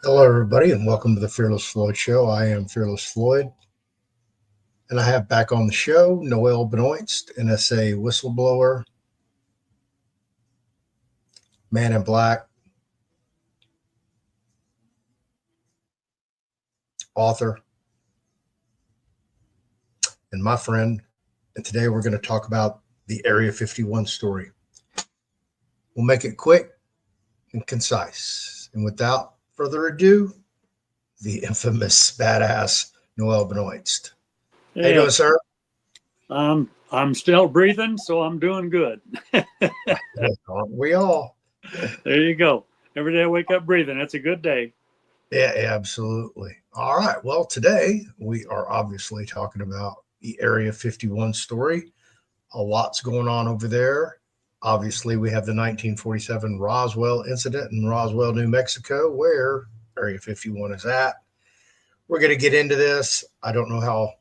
Hello, everybody, and welcome to the Fearless Floyd Show. I am Fearless Floyd, and I have back on the show Noel Benoist, NSA whistleblower, man in black, author, and my friend. And today we're going to talk about the Area 51 story. We'll make it quick and concise. And without further ado, the infamous badass Noel Benoist. How you Yeah, doing, sir? I'm still breathing, so I'm doing good. Aren't we all? There you go. Every day I wake up breathing. That's a good day. Yeah, absolutely. All right. Well, today we are obviously talking about the Area 51 story. A lot's going on over there. Obviously, we have the 1947 Roswell incident in Roswell, New Mexico, where Area 51 is at. We're going to get into this. I don't know how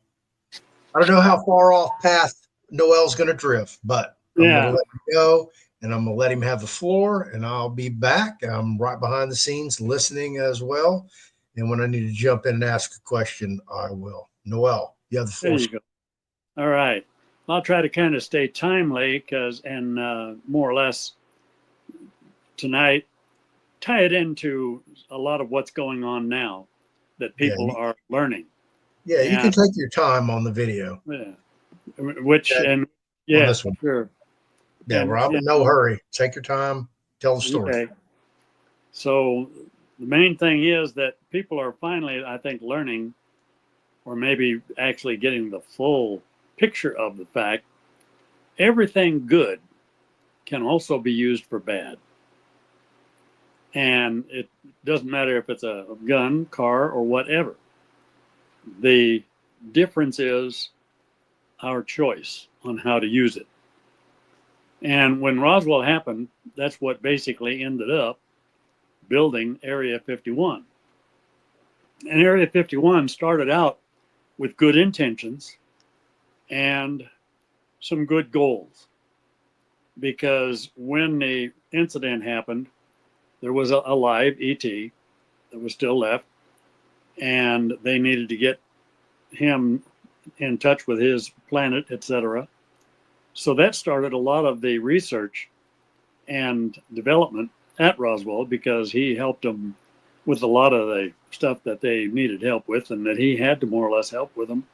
far off path Noel's going to drift, but I'm going to Yeah. let him go and I'm going to let him have the floor and I'll be back. I'm right behind the scenes listening as well. And when I need to jump in and ask a question, I will. Noel, you have the There floor. you go. All right. I'll try to kind of stay timely and more or less tonight, tie it into a lot of what's going on now that Yeah, people are learning. you can And take your time on the video. yeah, which, Okay, and on yeah, this one. sure. Yeah, Rob, in And no hurry. Take your time. Tell the story. okay. So the main thing is that people are finally, I think, learning or maybe actually getting the full picture of the fact everything good can also be used for bad. And it doesn't matter if it's a gun, car, or whatever. The difference is our choice on how to use it. And when Roswell happened, that's what basically ended up building Area 51. And Area 51 started out with good intentions and some good goals. Because when the incident happened, there was a live ET that was still left, and they needed to get him in touch with his planet, etc. So that started a lot of the research and development at Roswell because he helped them with a lot of the stuff that they needed help with, and that he had to more or less help with them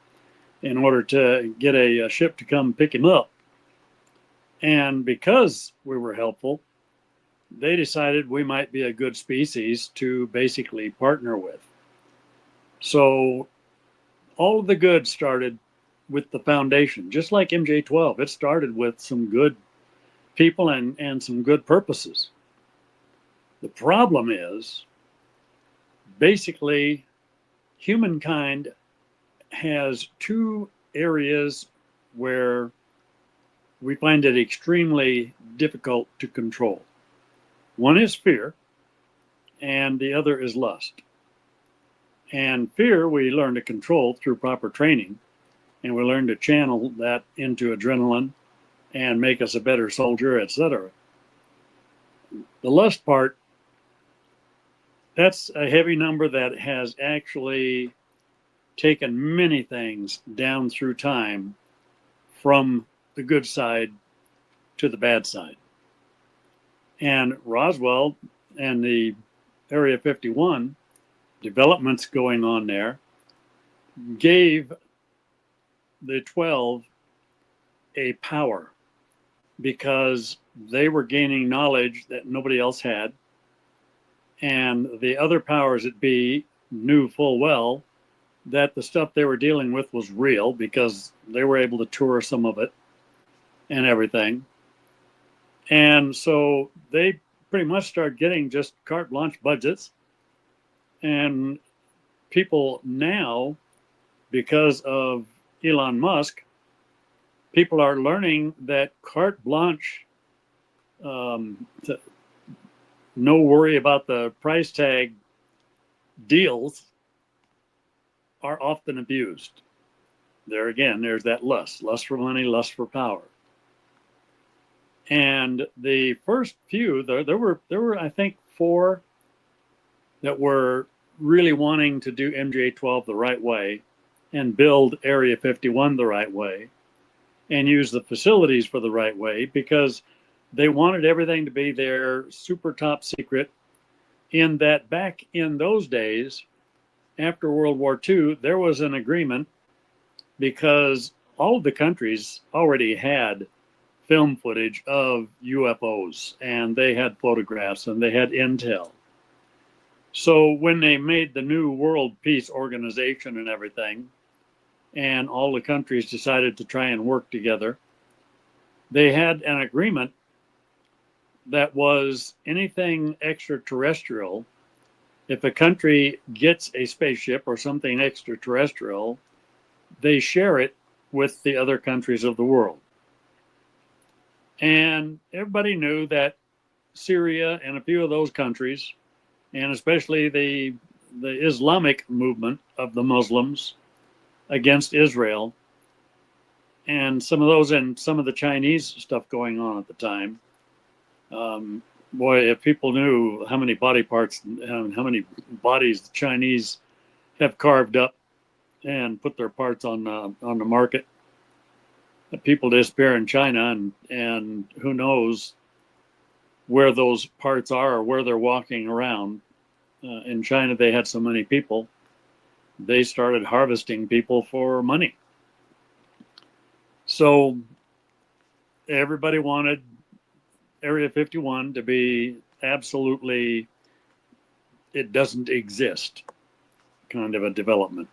in order to get a ship to come pick him up. And because we were helpful, they decided we might be a good species to basically partner with. So all of the good started with the foundation, just like MJ12. It started with some good people and some good purposes. The problem is basically humankind has two areas where we find it extremely difficult to control. One is fear, and the other is lust. And fear we learn to control through proper training, and we learn to channel that into adrenaline and make us a better soldier, etc. The lust part, that's a heavy number that has actually taken many things down through time from the good side to the bad side. And Roswell and the Area 51 developments going on there gave the 12 a power because they were gaining knowledge that nobody else had. And the other powers that be knew full well that the stuff they were dealing with was real because they were able to tour some of it and everything. And so they pretty much started getting just carte blanche budgets. And people now, because of Elon Musk, people are learning that carte blanche, no worry about the price tag deals are often abused. There again, there's that lust for money, lust for power. And the first few, there were I think 4 that were really wanting to do MJ-12 the right way and build Area 51 the right way and use the facilities for the right way, because they wanted everything to be there super top secret. In that, back in those days, after World War II, there was an agreement because all of the countries already had film footage of UFOs, and they had photographs and they had intel. So when they made the new World Peace Organization and everything, and all the countries decided to try and work together, they had an agreement that was anything extraterrestrial. If a country gets a spaceship or something extraterrestrial, they share it with the other countries of the world. And everybody knew that Syria and a few of those countries, and especially the Islamic movement of the Muslims against Israel, and some of those, and some of the Chinese stuff going on at the time. Boy, if people knew how many body parts and how many bodies the Chinese have carved up and put their parts on the market. People disappear in China, and who knows where those parts are or where they're walking around. In China, they had so many people, they started harvesting people for money. So everybody wanted Area 51 to be absolutely, it doesn't exist kind of a development.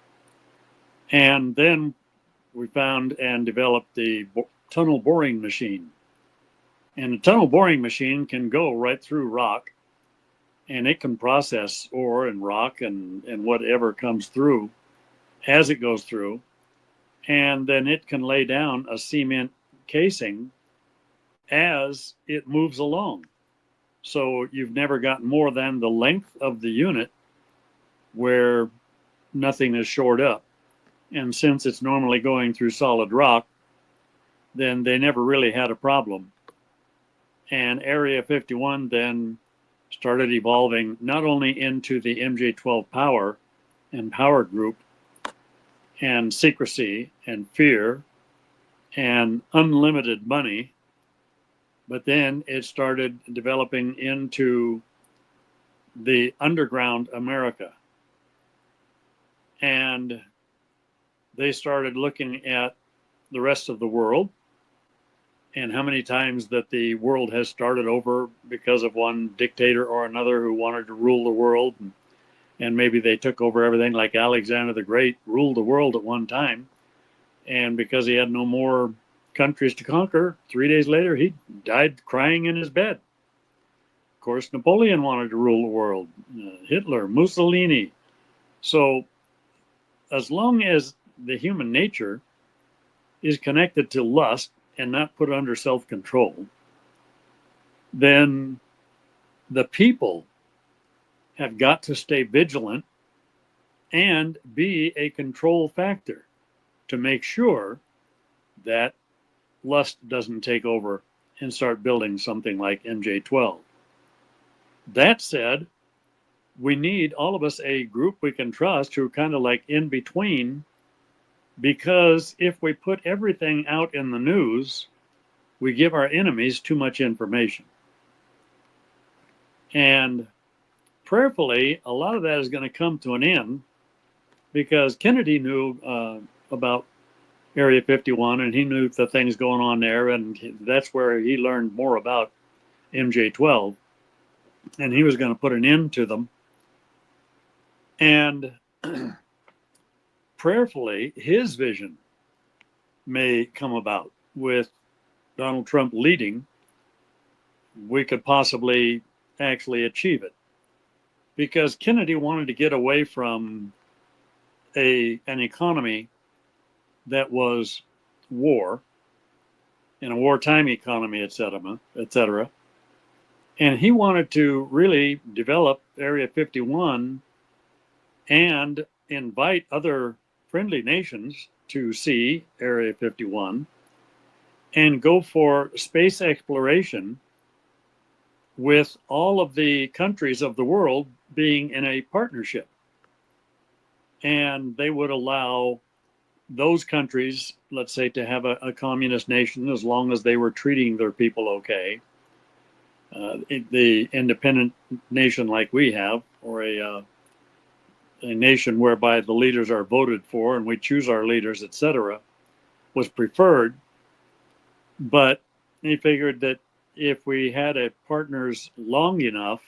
And then we found and developed the tunnel boring machine. And a tunnel boring machine can go right through rock, and it can process ore and rock and whatever comes through as it goes through. And then it can lay down a cement casing as it moves along. So you've never got more than the length of the unit where nothing is shored up. And since it's normally going through solid rock, then they never really had a problem. And Area 51 then started evolving not only into the MJ-12 power and power group and secrecy and fear and unlimited money, but then it started developing into the underground America. And they started looking at the rest of the world and how many times that the world has started over because of one dictator or another who wanted to rule the world. And maybe they took over everything, like Alexander the Great ruled the world at one time. And because he had no more countries to conquer, 3 days later, he died crying in his bed. Of course, Napoleon wanted to rule the world, Hitler, Mussolini. So as long as the human nature is connected to lust and not put under self-control, then the people have got to stay vigilant and be a control factor to make sure that lust doesn't take over and start building something like MJ-12. That said, we need, all of us, a group we can trust who are kind of like in between, because if we put everything out in the news, we give our enemies too much information. And prayerfully, a lot of that is going to come to an end, because Kennedy knew about Area 51, and he knew the things going on there, and that's where he learned more about MJ-12, and he was going to put an end to them. And prayerfully, his vision may come about. With Donald Trump leading, we could possibly actually achieve it, because Kennedy wanted to get away from an economy that was war, and a wartime economy, etc., etc. And he wanted to really develop Area 51 and invite other friendly nations to see Area 51 and go for space exploration, with all of the countries of the world being in a partnership. and they would allow those countries, let's say, to have a communist nation as long as they were treating their people okay. The independent nation like we have, or a nation whereby the leaders are voted for and we choose our leaders, etc., was preferred. But he figured that if we had a partners long enough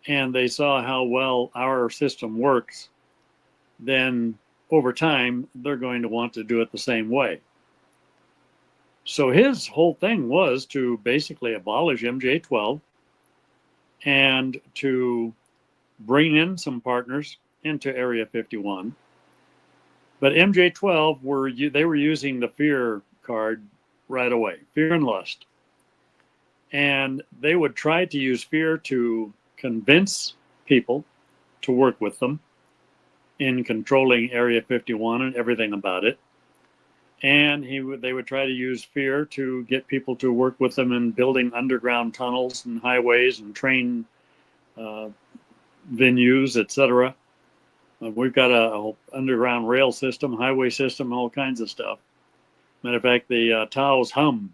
and they saw how well our system works, then over time they're going to want to do it the same way. So his whole thing was to basically abolish MJ-12 and to bring in some partners into Area 51. But MJ-12 they were using the fear card right away, fear and lust. And they would try to use fear to convince people to work with them in controlling Area 51 and everything about it. And they would try to use fear to get people to work with them in building underground tunnels and highways and train venues, etc. We've got a underground rail system, highway system, all kinds of stuff. Matter of fact, the Taos hum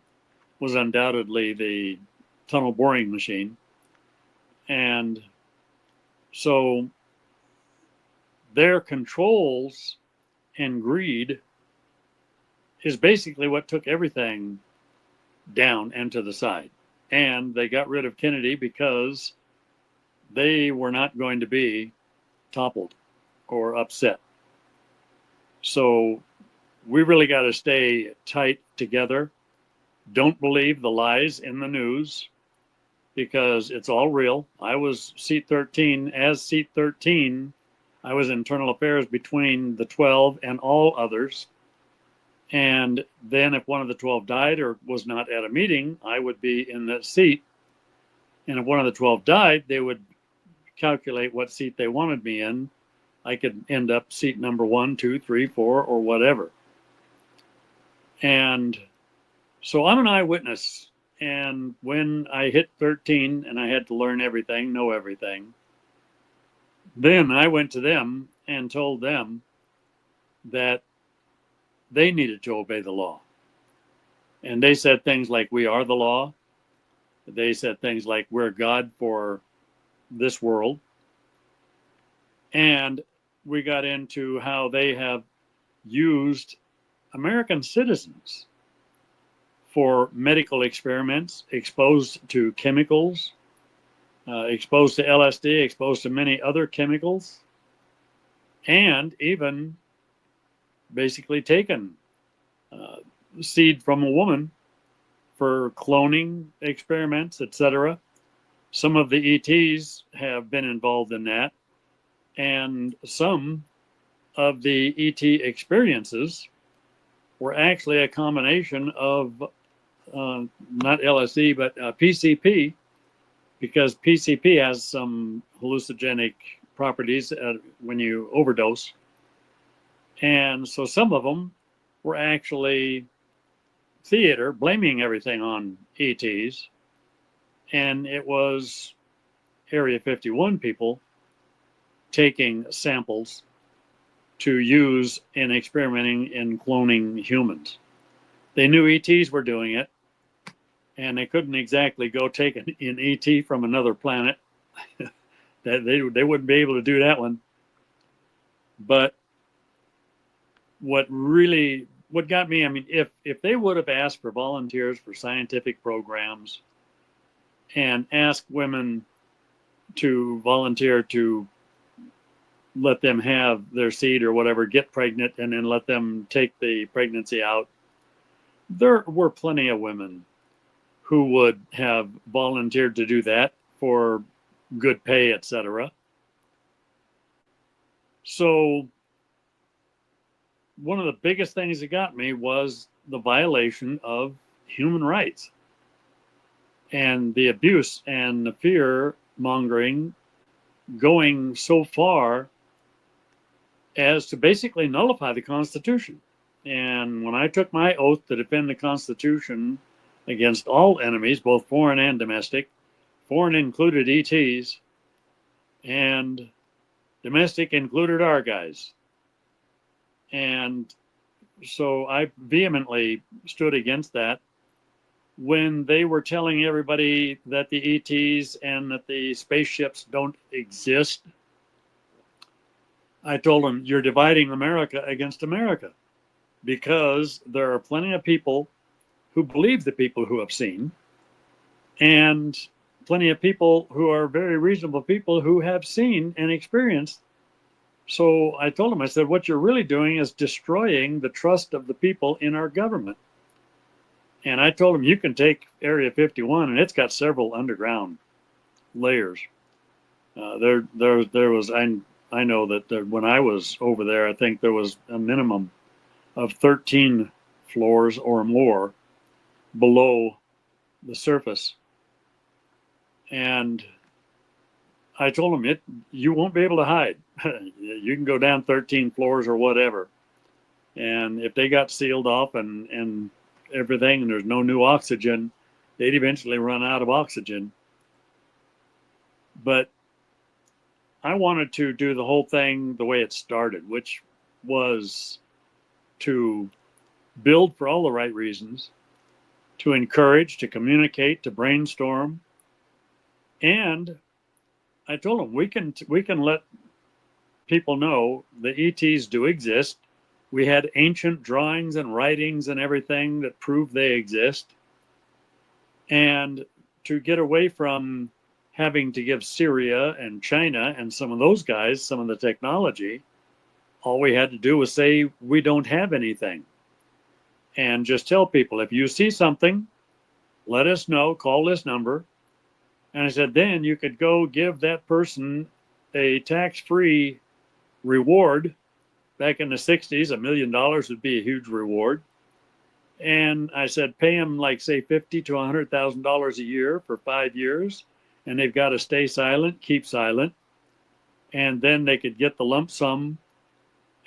was undoubtedly the tunnel boring machine. And so their controls and greed is basically what took everything down and to the side. And they got rid of Kennedy because they were not going to be toppled or upset. So we really got to stay tight together. Don't believe the lies in the news because it's all real. I was seat 13. As seat 13, I was internal affairs between the 12 and all others. And then if one of the 12 died or was not at a meeting, I would be in that seat. And if one of the 12 died, they would calculate what seat they wanted me in. I could end up seat number 1, 2, 3, 4, or whatever. And so I'm an eyewitness. And when I hit 13 and I had to learn everything, know everything, then I went to them and told them that they needed to obey the law. And they said things like, we are the law. They said things like, we're God for this world. And we got into how they have used American citizens for medical experiments, exposed to chemicals, exposed to LSD, exposed to many other chemicals, and even basically taken seed from a woman for cloning experiments, etc. Some of the ETs have been involved in that, and some of the ET experiences were actually a combination of not LSD, but PCP, because PCP has some hallucinogenic properties when you overdose. And so some of them were actually theater, blaming everything on ETs. And it was Area 51 people taking samples to use in experimenting in cloning humans. They knew ETs were doing it, and they couldn't exactly go take an ET from another planet. That they wouldn't be able to do that one. But what got me, I mean, if they would have asked for volunteers for scientific programs and asked women to volunteer to let them have their seed or whatever, get pregnant, and then let them take the pregnancy out, there were plenty of women who would have volunteered to do that for good pay, etc. So one of the biggest things that got me was the violation of human rights and the abuse and the fear mongering going so far as to basically nullify the Constitution. And when I took my oath to defend the Constitution against all enemies, both foreign and domestic, foreign included ETs, and Domestic included our guys. And so I vehemently stood against that when they were telling everybody that the ETs and that the spaceships don't exist. I told them, you're dividing America against America, because there are plenty of people who believe the people who have seen, and plenty of people who are very reasonable people who have seen and experienced. So I told them, I said, what you're really doing is destroying the trust of the people in our government. And I told them, you can take Area 51, and it's got several underground layers. There was, I know that when I was over there, I think there was a minimum of 13 floors or more below the surface. And I told them, you won't be able to hide. You can go down 13 floors or whatever. And if they got sealed off and everything, and there's no new oxygen, they'd eventually run out of oxygen. But I wanted to do the whole thing the way it started, which was to build for all the right reasons, to encourage, to communicate, to brainstorm. And I told them, we can let people know the ETs do exist. We had ancient drawings and writings and everything that prove they exist. And to get away from having to give Syria and China and some of those guys some of the technology, all we had to do was say we don't have anything. And just tell people, if you see something, let us know, call this number. And I said, then you could go give that person a tax-free reward. Back in the 60s, $1 million would be a huge reward. And I said, pay them like, say, $50,000 to $100,000 a year for 5 years. And they've got to stay silent, keep silent. And then they could get the lump sum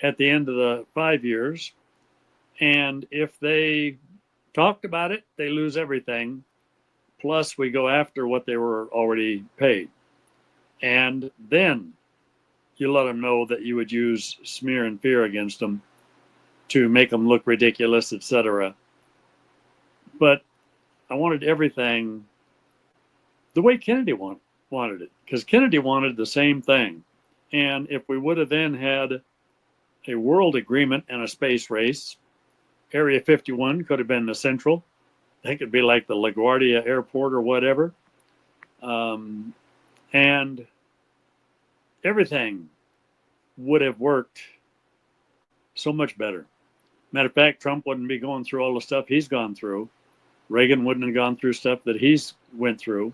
at the end of the 5 years. And if they talked about it, they lose everything. Plus, we go after what they were already paid. And then you let them know that you would use smear and fear against them to make them look ridiculous, etc. But I wanted everything the way Kennedy wanted it, because Kennedy wanted the same thing. And if we would have then had a world agreement and a space race, Area 51 could have been the central. I think it'd be like the LaGuardia Airport or whatever. And everything would have worked so much better. Matter of fact, Trump wouldn't be going through all the stuff he's gone through. Reagan wouldn't have gone through stuff that he's went through.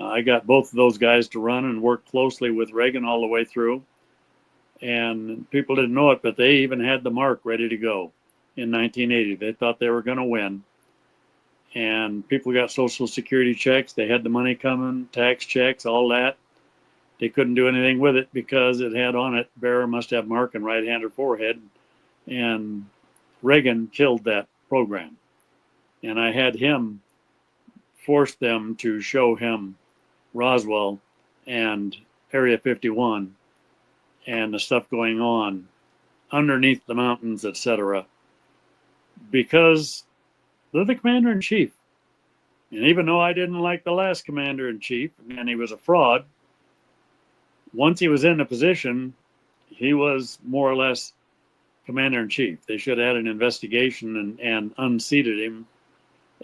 I got both of those guys to run and work closely with Reagan all the way through. And people didn't know it, but they even had the mark ready to go in 1980. They thought they were going to win. And people got Social Security checks. They had the money coming, tax checks, all that. They couldn't do anything with it because it had on it, bearer must have mark in right hand or forehead. And Reagan killed that program. And I had him force them to show him Roswell and Area 51 and the stuff going on underneath the mountains, etc. Because they're the commander-in-chief. And even though I didn't like the last commander-in-chief, and he was a fraud, once he was in the position, he was more or less commander-in-chief. They should have had an investigation and unseated him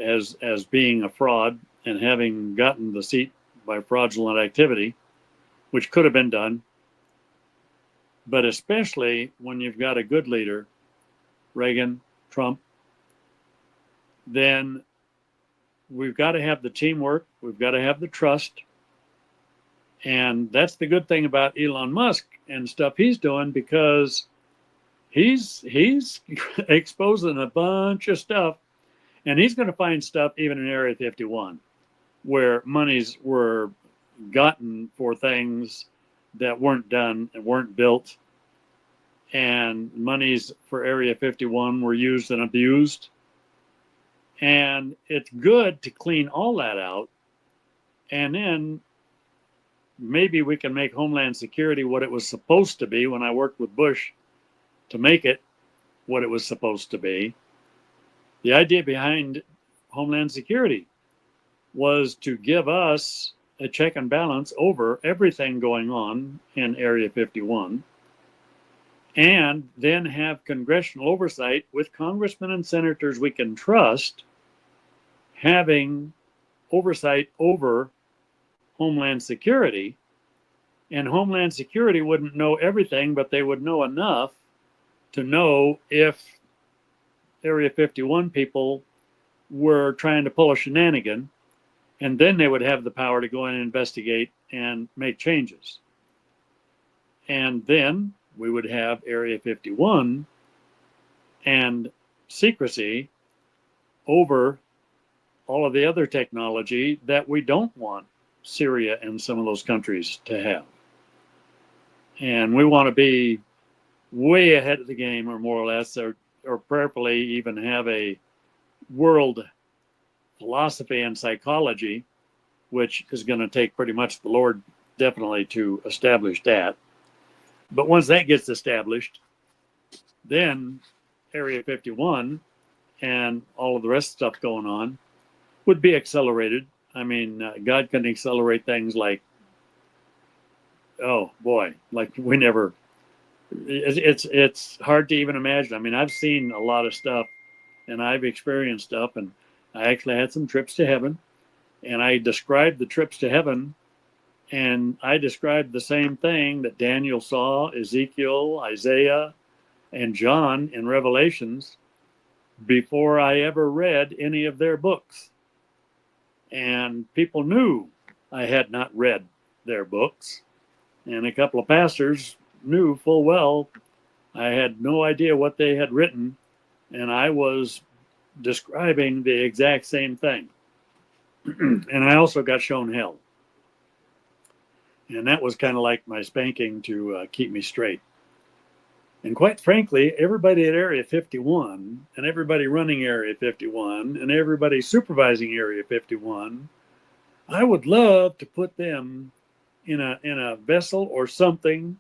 as being a fraud and having gotten the seat by fraudulent activity, which could have been done. But especially when you've got a good leader, Reagan, Trump, then we've got to have the teamwork. We've got to have the trust. And that's the good thing about Elon Musk and stuff he's doing, because he's exposing a bunch of stuff, and he's going to find stuff even in Area 51 where monies were gotten for things that weren't done and weren't built, and monies for Area 51 were used and abused. And it's good to clean all that out and then maybe we can make Homeland Security what it was supposed to be when I worked with Bush to make it what it was supposed to be. The idea behind Homeland Security was to give us a check and balance over everything going on in Area 51, and then have congressional oversight with congressmen and senators we can trust having oversight over Homeland Security. And Homeland Security wouldn't know everything, but they would know enough to know if Area 51 people were trying to pull a shenanigan, and then they would have the power to go in and investigate and make changes. And then we would have Area 51 and secrecy over all of the other technology that we don't want Syria and some of those countries to have. And we want to be way ahead of the game, or more or less, or prayerfully even have a world philosophy and psychology, which is going to take pretty much the Lord definitely to establish that. But once that gets established, then Area 51 and all of the rest of the stuff going on would be accelerated. I mean, God can accelerate things like, oh boy, like we never, it's hard to even imagine. I mean, I've seen a lot of stuff and I've experienced stuff, and I actually had some trips to heaven, and I described the trips to heaven, and I described the same thing that Daniel saw, Ezekiel, Isaiah, and John in Revelations before I ever read any of their books. And people knew I had not read their books. And a couple of pastors knew full well I had no idea what they had written, and I was describing the exact same thing. And I also got shown hell. And that was kind of like my spanking to keep me straight. And quite frankly, everybody at Area 51 and everybody running Area 51 and everybody supervising Area 51, I would love to put them in a vessel or something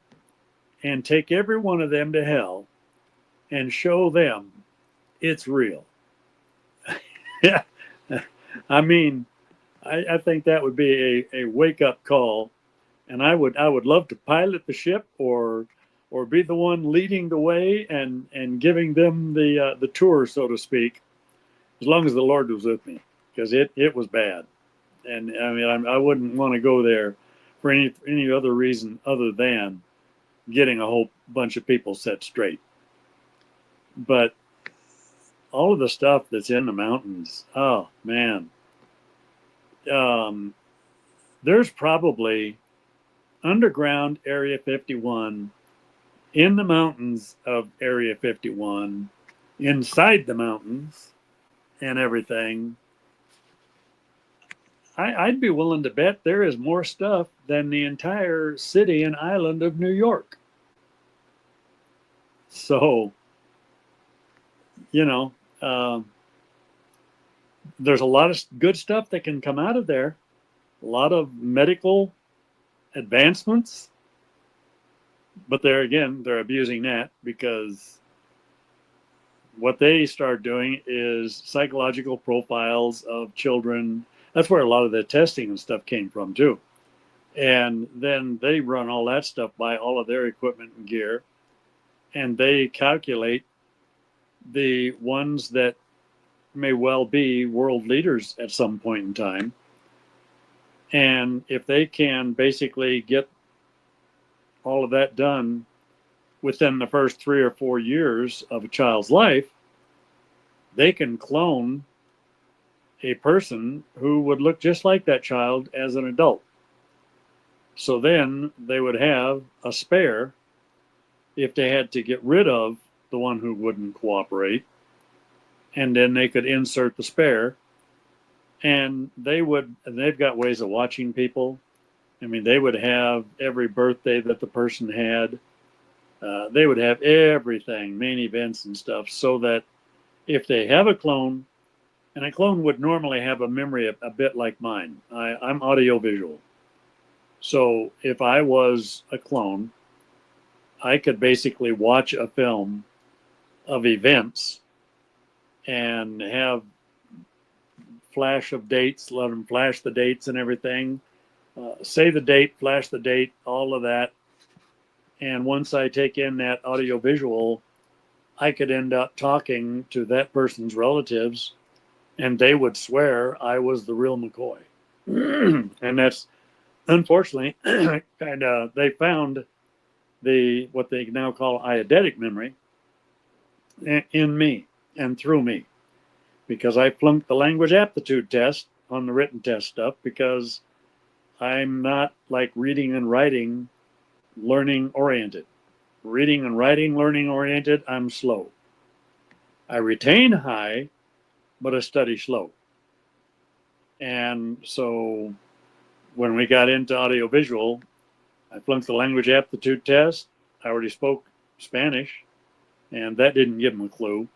and take every one of them to hell and show them it's real. Yeah. I mean, I think that would be a wake-up call. And I would love to pilot the ship or be the one leading the way and giving them the tour, so to speak, as long as the Lord was with me, because it was bad. And I mean, I wouldn't want to go there for any other reason other than getting a whole bunch of people set straight. But all of the stuff that's in the mountains, oh man, there's probably underground Area 51 in the mountains of Area 51, inside the mountains and everything. I'd be willing to bet there is more stuff than the entire city and island of New York. So, you know, there's a lot of good stuff that can come out of there. A lot of medical advancements. But there again, they're abusing that, because what they start doing is psychological profiles of children. That's where a lot of the testing and stuff came from too. And then they run all that stuff by all of their equipment and gear, and they calculate the ones that may well be world leaders at some point in time. And if they can basically get all of that done within the first 3 or 4 years of a child's life, they can clone a person who would look just like that child as an adult. So then they would have a spare if they had to get rid of the one who wouldn't cooperate, and then they could insert the spare. And they've got ways of watching people. I mean, they would have every birthday that the person had. They would have everything, main events and stuff, so that if they have a clone, and a clone would normally have a memory a bit like mine. I'm audio visual. So if I was a clone, I could basically watch a film of events and have flash of dates, let them flash the dates and everything, say the date, flash the date, all of that. And once I take in that audio visual, I could end up talking to that person's relatives and they would swear I was the real McCoy. And that's unfortunately kind of, they found the what they now call eidetic memory in me and through me, because I flunked the language aptitude test on the written test stuff because I'm not like reading and writing learning oriented. Reading and writing learning oriented, I'm slow. I retain high, but I study slow. And so when we got into audiovisual, I flunked the language aptitude test. I already spoke Spanish, and that didn't give them a clue.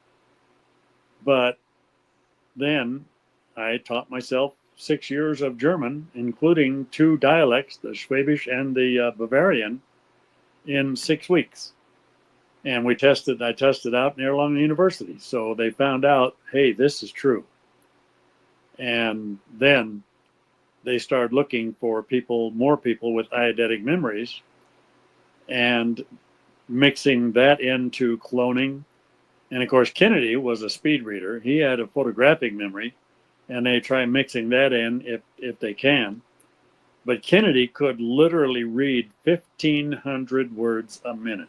But then I taught myself 6 years of German, including 2 dialects, the Schwäbisch and the Bavarian, in 6 weeks. And I tested out in Erlangen University. So they found out, hey, this is true. And then they started looking for more people with eidetic memories, and mixing that into cloning. And of course, Kennedy was a speed reader. He had a photographic memory, and they try mixing that in if they can. But Kennedy could literally read 1,500 words a minute.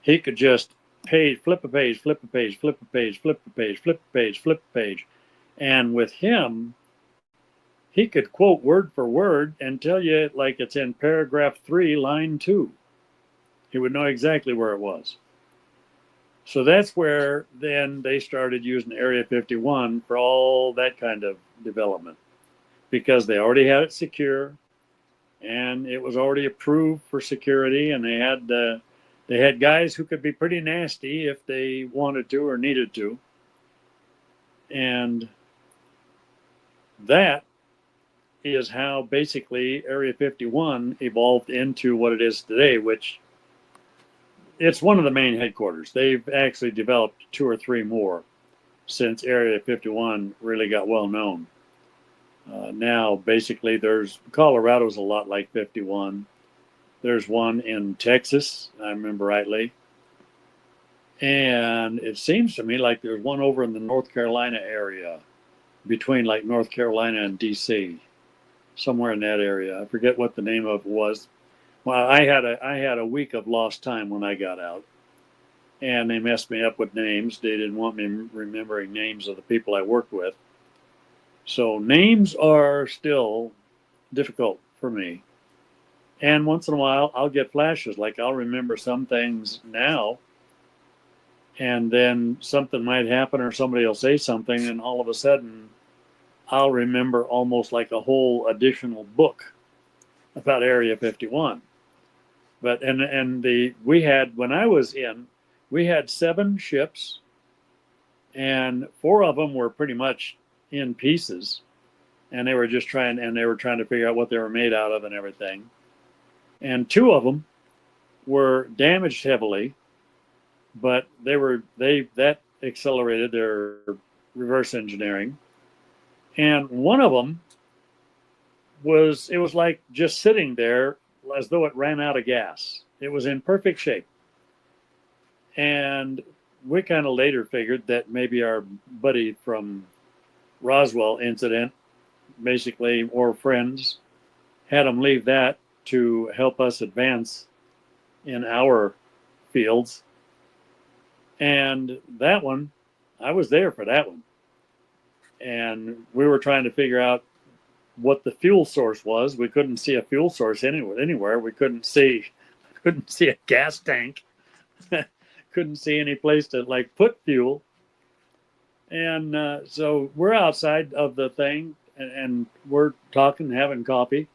He could just flip a page, flip a page, flip a page, flip a page, flip a page, flip a page. And with him, he could quote word for word and tell you like it's in paragraph 3, line 2. He would know exactly where it was. So that's where then they started using Area 51 for all that kind of development, because they already had it secure and it was already approved for security, and they had guys who could be pretty nasty if they wanted to or needed to. And that is how basically Area 51 evolved into what it is today, which it's one of the main headquarters. They've actually developed 2 or 3 more since Area 51 really got well known. Now, basically, Colorado's a lot like 51. There's one in Texas, I remember rightly. And it seems to me like there's one over in the North Carolina area, between like North Carolina and DC, somewhere in that area. I forget what the name of it was. Well, I had a week of lost time when I got out, and they messed me up with names. They didn't want me remembering names of the people I worked with. So names are still difficult for me. And once in a while, I'll get flashes. Like I'll remember some things now, and then something might happen or somebody will say something, and all of a sudden, I'll remember almost like a whole additional book about Area 51. But we had, when I was in, we had 7 ships, and 4 of them were pretty much in pieces, and they were trying to figure out what they were made out of and everything. And 2 of them were damaged heavily, but that accelerated their reverse engineering. And one of them was like just sitting there as though it ran out of gas. It was in perfect shape. And we kind of later figured that maybe our buddy from Roswell incident, basically, or friends, had him leave that to help us advance in our fields. And that one, I was there for that one. And we were trying to figure out what the fuel source was. We couldn't see a fuel source anywhere. We couldn't see a gas tank. Couldn't see any place to like put fuel. And so we're outside of the thing, and we're talking, having coffee,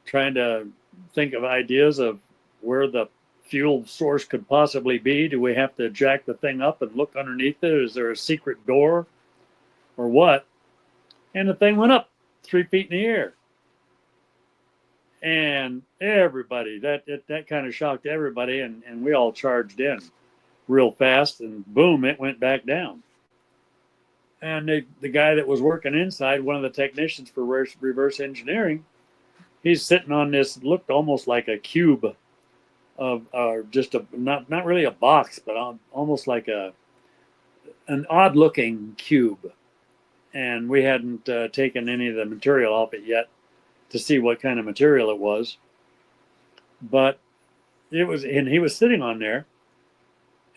trying to think of ideas of where the fuel source could possibly be. Do we have to jack the thing up and look underneath it? Is there a secret door or what? And the thing went up 3 feet in the air. And everybody, that kind of shocked everybody, and we all charged in real fast, and boom, it went back down. And the guy that was working inside, one of the technicians for reverse engineering, he's sitting on this, looked almost like a cube of, just a not really a box, but almost like an odd looking cube. And we hadn't taken any of the material off it yet to see what kind of material it was. But it was, and he was sitting on there.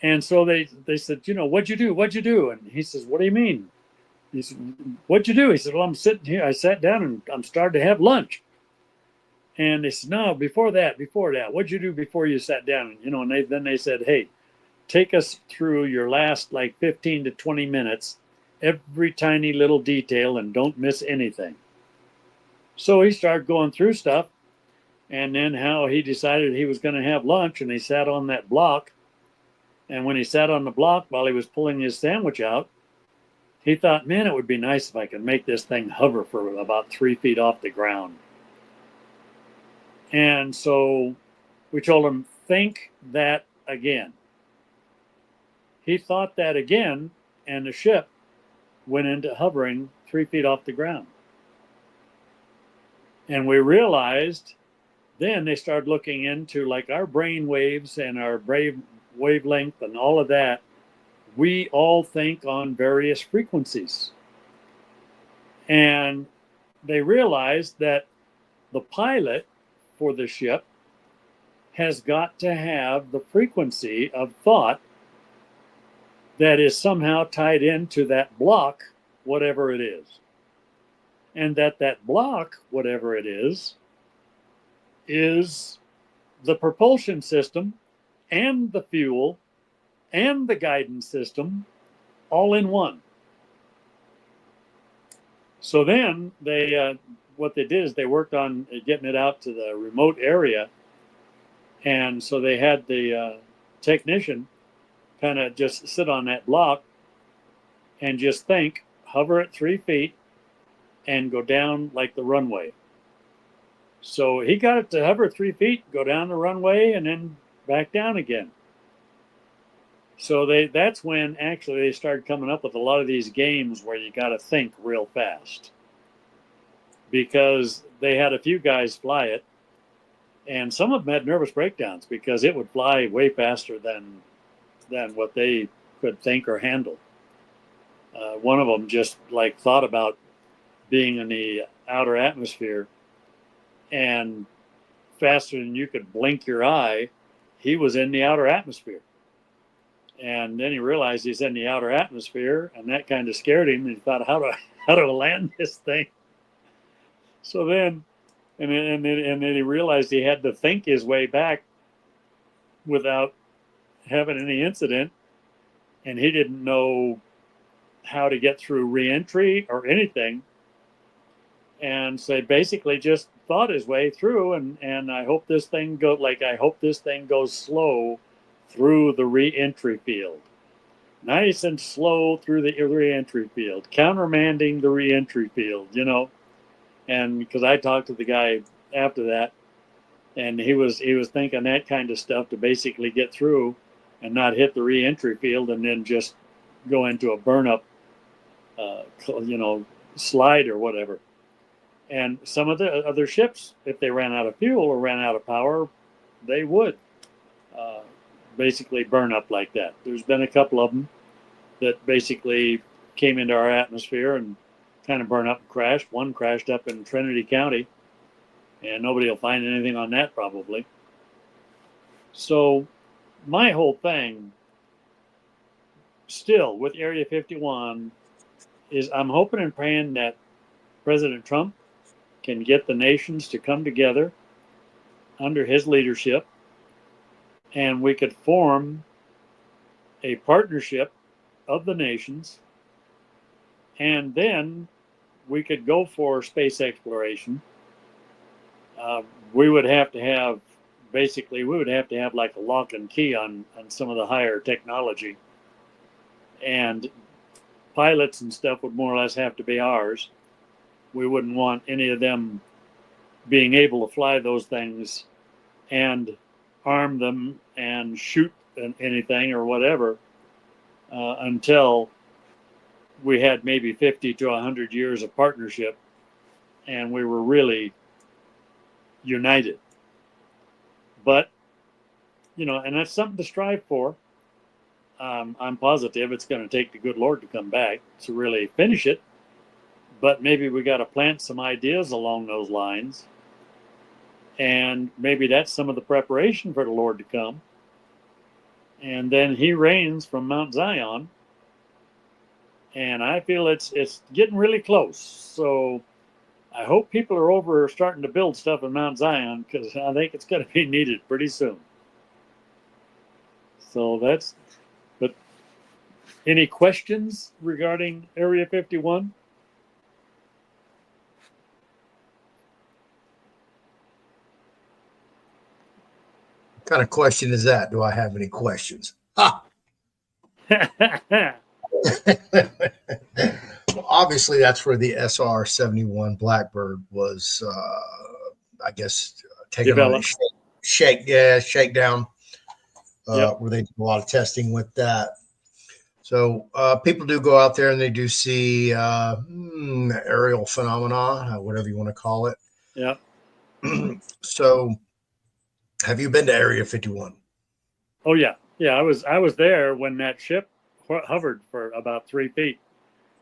And so they said, what'd you do? What'd you do? And he says, what do you mean? He said, what'd you do? He said, well, I'm sitting here. I sat down and I'm starting to have lunch. And they said, no, before that, what'd you do before you sat down? And then they said, hey, take us through your last like 15 to 20 minutes, every tiny little detail, and don't miss anything. So he started going through stuff, and then how he decided he was going to have lunch, and he sat on that block. And when he sat on the block while he was pulling his sandwich out, he thought, man, it would be nice if I could make this thing hover for about 3 feet off the ground. And so we told him, think that again. He thought that again, and the ship went into hovering 3 feet off the ground. And we realized, then they started looking into like our brain waves and our brain wavelength and all of that. We all think on various frequencies. And they realized that the pilot for the ship has got to have the frequency of thought that is somehow tied into that block, whatever it is. And that block, whatever it is the propulsion system and the fuel and the guidance system all in one. So then what they did is they worked on getting it out to the remote area. And so they had the technician kind of just sit on that block and just think, hover at 3 feet and go down like the runway. So he got it to hover 3 feet, go down the runway, and then back down again. So that's when actually they started coming up with a lot of these games where you got to think real fast. Because they had a few guys fly it, and some of them had nervous breakdowns because it would fly way faster than what they could think or handle. One of them just like thought about being in the outer atmosphere, and faster than you could blink your eye, he was in the outer atmosphere. And then he realized he's in the outer atmosphere, and that kind of scared him. And he thought, how do I land this thing? So then, and then he realized he had to think his way back without having any incident, and he didn't know how to get through reentry or anything. And so basically just thought his way through, and I hope this thing goes slow through the re-entry field. Nice and slow through the re-entry field, countermanding the re-entry field, And because I talked to the guy after that, and he was thinking that kind of stuff to basically get through and not hit the re-entry field and then just go into a burn-up, slide or whatever. And some of the other ships, if they ran out of fuel or ran out of power, they would basically burn up like that. There's been a couple of them that basically came into our atmosphere and kind of burned up and crashed. One crashed up in Trinity County, and nobody will find anything on that probably. So my whole thing still with Area 51 is I'm hoping and praying that President Trump can get the nations to come together under his leadership, and we could form a partnership of the nations, and then we could go for space exploration. We would have to have like a lock and key on some of the higher technology, and pilots and stuff would more or less have to be ours. We wouldn't want any of them being able to fly those things and arm them and shoot anything or whatever until we had maybe 50 to 100 years of partnership and we were really united. But, you know, and that's something to strive for. I'm positive it's going to take the good Lord to come back to really finish it. But maybe we got to plant some ideas along those lines. And maybe that's some of the preparation for the Lord to come. And then he reigns from Mount Zion. And I feel it's getting really close. So I hope people are over starting to build stuff in Mount Zion, because I think it's going to be needed pretty soon. So that's, but any questions regarding Area 51? What kind of question is that? Do I have any questions? Ha! Well, obviously, that's where the SR-71 Blackbird was, I guess, taken Developed. on a shakedown, Yep. where they do a lot of testing with that. So people do go out there and they do see aerial phenomena, whatever you want to call it. Yep. So, have you been to Area 51? Oh yeah, yeah. I was there when that ship hovered for about 3 feet,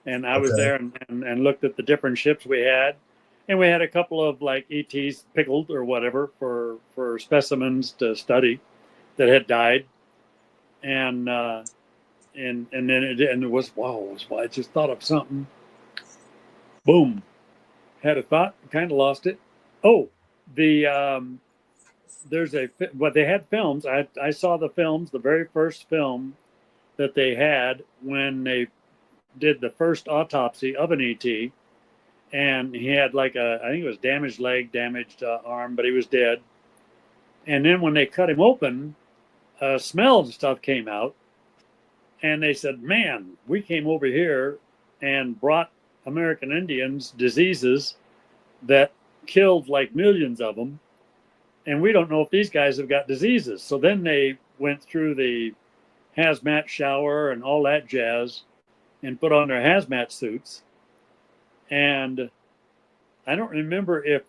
and I was there and looked at the different ships we had, and we had a couple of like ETs pickled or whatever for specimens to study that had died, and then it was wow. I just thought of something. Boom, had a thought, kind of lost it. Oh, the there's well, they had films. I saw the films, the very first film that they had when they did the first autopsy of an ET, and he had like I think it was damaged leg, damaged arm, but he was dead. And then when they cut him open, a smell and stuff came out, and they said, "Man, we came over here and brought American Indians diseases that killed like millions of them, and we don't know if these guys have got diseases." So then they went through the hazmat shower and all that jazz and put on their hazmat suits. And I don't remember if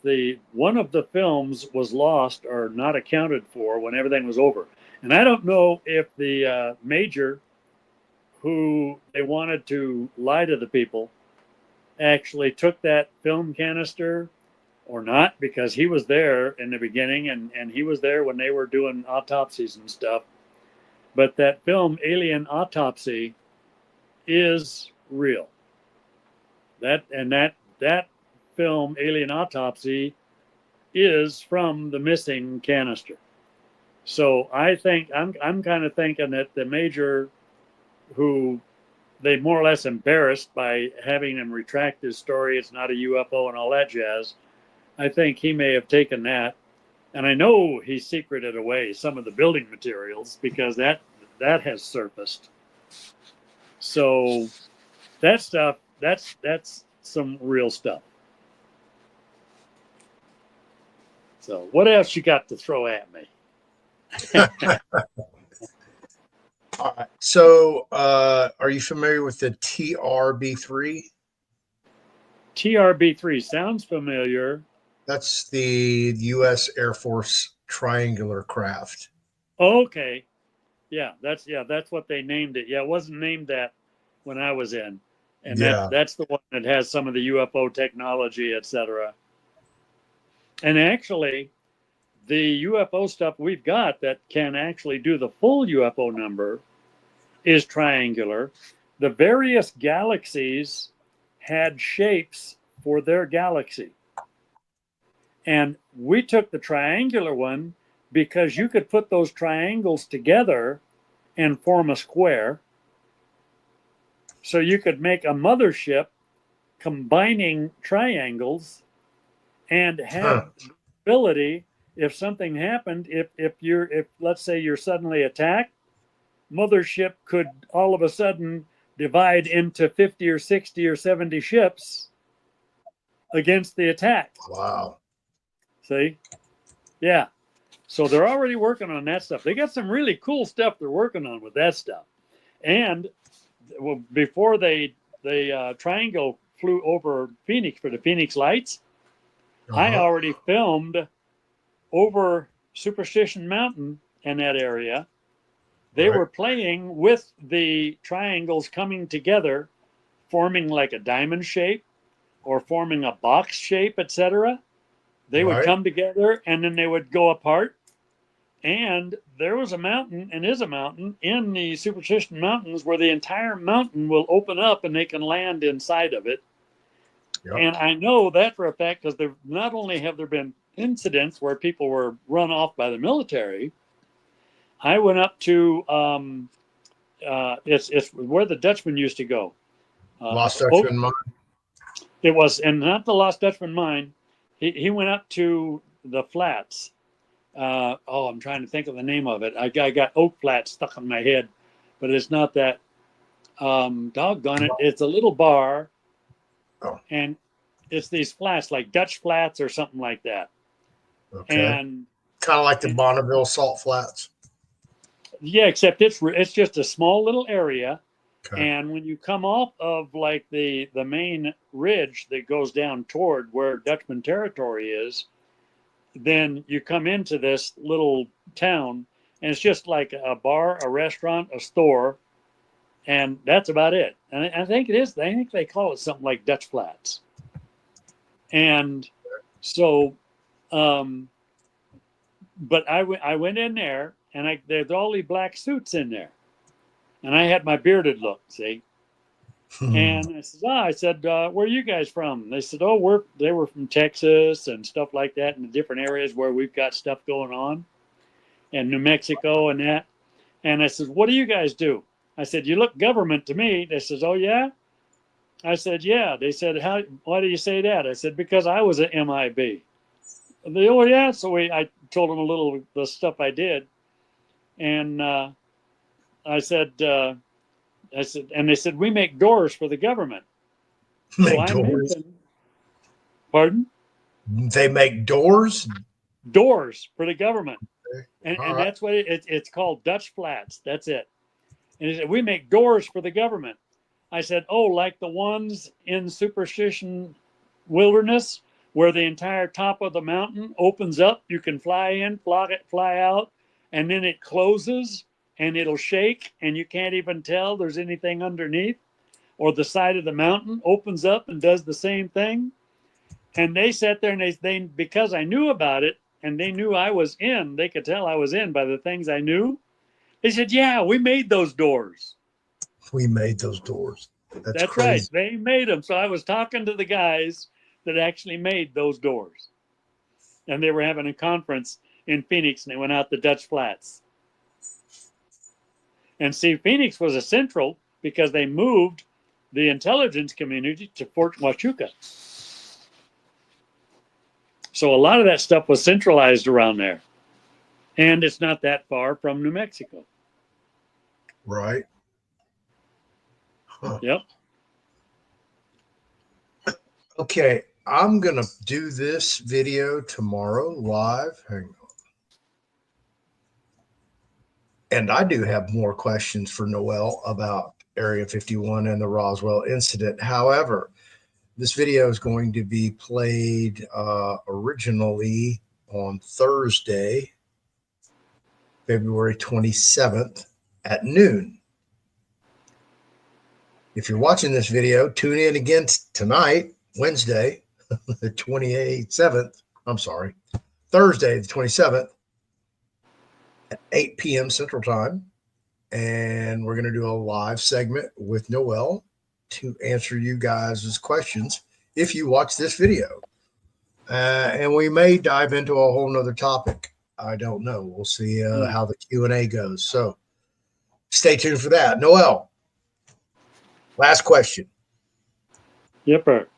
one of the films was lost or not accounted for when everything was over. And I don't know if the major who they wanted to lie to the people actually took that film canister or not, because he was there in the beginning and he was there when they were doing autopsies and stuff. But that film, Alien Autopsy, is real. That film, Alien Autopsy, is from the missing canister. So I think I'm kind of thinking that the major who they more or less embarrassed by having him retract his story, it's not a UFO and all that jazz, I think he may have taken that. And I know he secreted away some of the building materials, because that has surfaced. So that stuff, that's some real stuff. So what else you got to throw at me? All right. So are you familiar with the TRB-3? TRB-3 sounds familiar. That's the U.S. Air Force triangular craft. Okay. Yeah, that's what they named it. Yeah, it wasn't named that when I was in. And that's the one that has some of the UFO technology, etc. And actually, the UFO stuff we've got that can actually do the full UFO number is triangular. The various galaxies had shapes for their galaxy. And we took the triangular one because you could put those triangles together and form a square. So you could make a mothership combining triangles and have the ability, if something happened, if let's say you're suddenly attacked, mothership could all of a sudden divide into 50 or 60 or 70 ships against the attack. Wow. See? Yeah. So they're already working on that stuff. They got some really cool stuff they're working on with that stuff. And well, before they Triangle flew over Phoenix for the Phoenix Lights, I Uh-huh. already filmed over Superstition Mountain in that area. They Right. were playing with the triangles coming together, forming like a diamond shape or forming a box shape, etc. They would Right. come together and then they would go apart. And there was a mountain and is a mountain in the Superstition Mountains where the entire mountain will open up and they can land inside of it. Yep. And I know that for a fact because there not only have there been incidents where people were run off by the military. I went up to it's where the Dutchman used to go. Lost Oak, Dutchman mine. it was, and not the Lost Dutchman mine. He went up to the flats. I'm trying to think of the name of it. I got Oak Flats stuck in my head, but it's not that. Doggone it! It's a little bar, Oh, and it's these flats like Dutch Flats or something like that. okay. And, Kind of like the and Bonneville Salt Flats. yeah, except it's just a small little area. Okay. And when you come off of like the main ridge that goes down toward where Dutchman territory is, then you come into this little town, and it's just like a bar, a restaurant, a store, and that's about it. And I think it is. I think they call it something like Dutch Flats. And so, but I went in there, and there's all these black suits in there, and I had my bearded look, see. And I said, where are you guys from? They said, they were from Texas and stuff like that, in the different areas where we've got stuff going on, and New Mexico and that. And I said, what do you guys do? I said, you look government to me. They says, oh yeah. I said, yeah. They said, why do you say that? I said, because I was an MIB. They, oh yeah. So I told them a little the stuff I did, and I said, and they said, we make doors for the government. So Make I doors. mentioned, pardon? They make doors. Doors for the government. All And right. that's what it's called, Dutch Flats. That's it. And he said, we make doors for the government. I said, oh, like the ones in Superstition Wilderness where the entire top of the mountain opens up. You can fly in, fly out, and then it closes and it'll shake and you can't even tell there's anything underneath. Or the side of the mountain opens up and does the same thing. And they sat there and they because I knew about it and they knew I was in, they could tell I was in by the things I knew. They said, yeah, we made those doors. We made those doors. That's That's right. crazy. They made them. So I was talking to the guys that actually made those doors. And they were having a conference in Phoenix and they went out to Dutch Flats. And see, Phoenix was a central because they moved the intelligence community to Fort Huachuca. So a lot of that stuff was centralized around there. And it's not that far from New Mexico. Right. Huh. Yep. Okay. I'm going to do this video tomorrow live. Hang on. And I do have more questions for Noel about Area 51 and the Roswell incident. However, this video is going to be played originally on Thursday, February 27th at noon. If you're watching this video, tune in again tonight, Wednesday, the 27th. I'm sorry, Thursday, the 27th at 8 p.m. Central Time. And we're going to do a live segment with Noel to answer you guys' questions if you watch this video. And we may dive into a whole nother topic. I don't know. We'll see how the Q&A goes. So stay tuned for that. Noel, last question. Yep.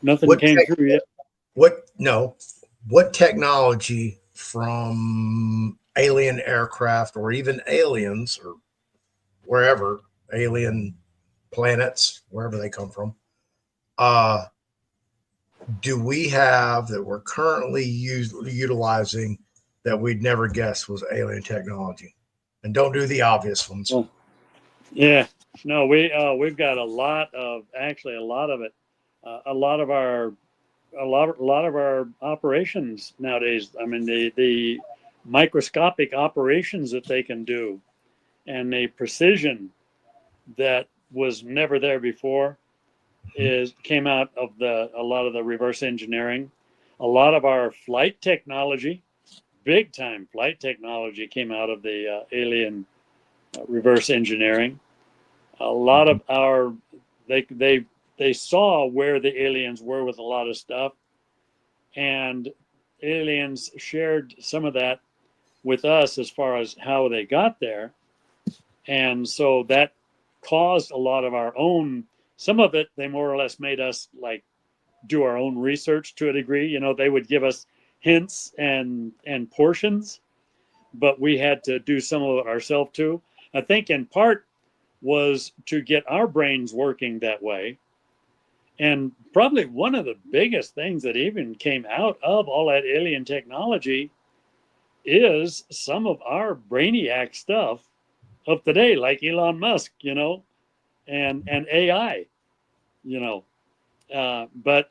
Nothing came through yet. What technology from alien aircraft or even aliens or wherever, alien planets, wherever they come from, do we have that we're currently utilizing that we'd never guessed was alien technology? And don't do the obvious ones. Well, yeah, no, we've got a lot of actually a lot of it, a lot of our a lot of our operations nowadays. I mean, the microscopic operations that they can do, and the precision that was never there before is came out of a lot of the reverse engineering. A lot of our flight technology, big time flight technology, came out of the alien reverse engineering. A lot of our they saw where the aliens were with a lot of stuff, and aliens shared some of that with us as far as how they got there, and so that caused a lot of our own. Some of it they more or less made us like do our own research to a degree. You know, they would give us hints and portions, but we had to do some of it ourselves too. I think in part was to get our brains working that way. And probably one of the biggest things that even came out of all that alien technology is some of our brainiac stuff of today, like Elon Musk, you know, and AI, you know. But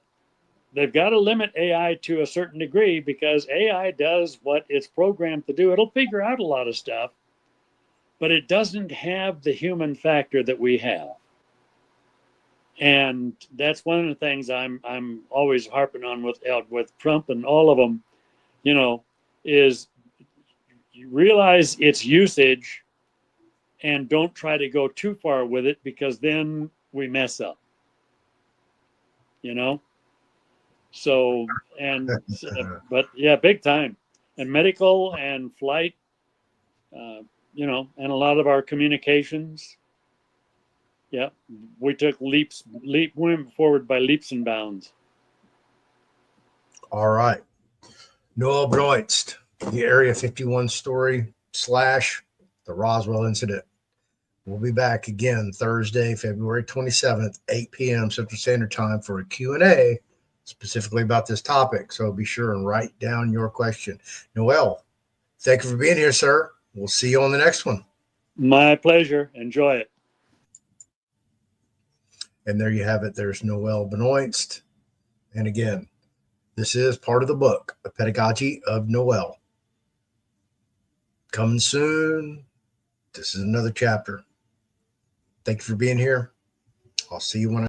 they've got to limit AI to a certain degree because AI does what it's programmed to do. It'll figure out a lot of stuff, but it doesn't have the human factor that we have. And that's one of the things I'm always harping on with Trump and all of them, you know, is you realize its usage and don't try to go too far with it because then we mess up, you know. So but yeah, big time, and medical and flight, you know, and a lot of our communications. Yeah, we took went forward by leaps and bounds. All right. Noel Benoist, the Area 51 story / the Roswell incident. We'll be back again Thursday, February 27th, 8 p.m. Central Standard Time for a Q&A specifically about this topic. So be sure and write down your question. Noel, thank you for being here, sir. We'll see you on the next one. My pleasure. Enjoy it. And there you have it. There's Noel Benoist. And again, this is part of the book, The Pedagogy of Noel. Coming soon. This is another chapter. Thank you for being here. I'll see you when